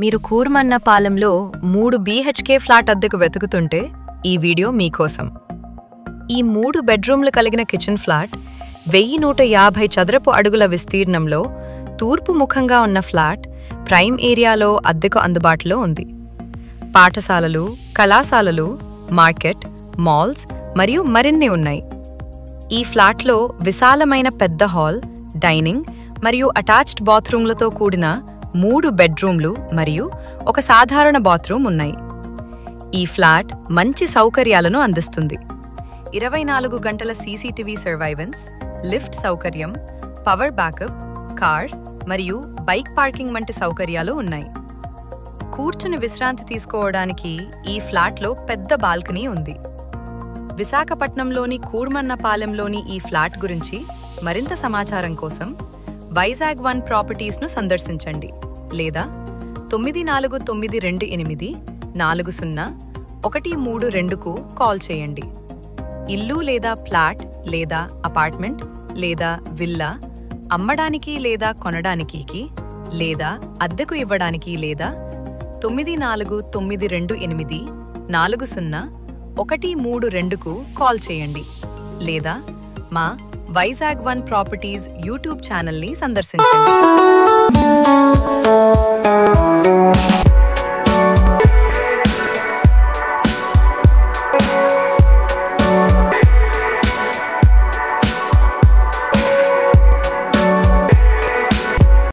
మీరు కూర్మన్నపాలెంలో 3 BHK flat అద్దెకు వెతుకుతుంటే ఈ వీడియో మీకోసం. ఈ 3 బెడ్రూమ్లు కలిగిన కిచెన్ ఫ్లాట్ 1150 చదరపు అడుగుల విస్తీర్ణంలో తూర్పు ముఖంగా ఉన్న ఫ్లాట్ ప్రైమ్ ఏరియాలో అద్దెకు అందుబాటులో ఉంది. పాఠశాలలు, కళాశాలలు, మార్కెట్, మాల్స్ మరియు మరిన్ని ఉన్నాయి. ఈ ఫ్లాట్లో విశాలమైన పెద్ద హాల్, డైనింగ్ మరియు అటాచ్డ్ బాత్రూమ్లతో కూడిన 3 బెడ్రూమ్లు మరియు ఒక సాధారణ బాత్రూమ్ ఉన్నాయి. ఈ ఫ్లాట్ మంచి సౌకర్యాలను అందిస్తుంది. 24 గంటల CCTV సర్వైలెన్స్, లిఫ్ట్ సౌకర్యం, పవర్ బ్యాకప్, కార్ మరియు బైక్ పార్కింగ్ వంటి సౌకర్యాలు ఉన్నాయి. కూర్చుని విశ్రాంతి తీసుకోవడానికి ఈ ఫ్లాట్లో పెద్ద బాల్కనీ ఉంది. విశాఖపట్నంలోని కూర్మన్నపాలెంలోని ఈ ఫ్లాట్ గురించి మరింత సమాచారం కోసం వైజాగ్ 1 ప్రాపర్టీస్ను సందర్శించండి లేదా 9498 40 132కు కాల్ చేయండి. ఇల్లు లేదా ఫ్లాట్ లేదా అపార్ట్మెంట్ లేదా విల్లా అమ్మడానికి లేదా కొనడానికి లేదా అద్దెకు ఇవ్వడానికి లేదా 9498 40 132కు కాల్ చేయండి లేదా మా వైజాగ్ 1 ప్రాపర్టీస్ యూట్యూబ్ ఛానల్ని సందర్శించండి.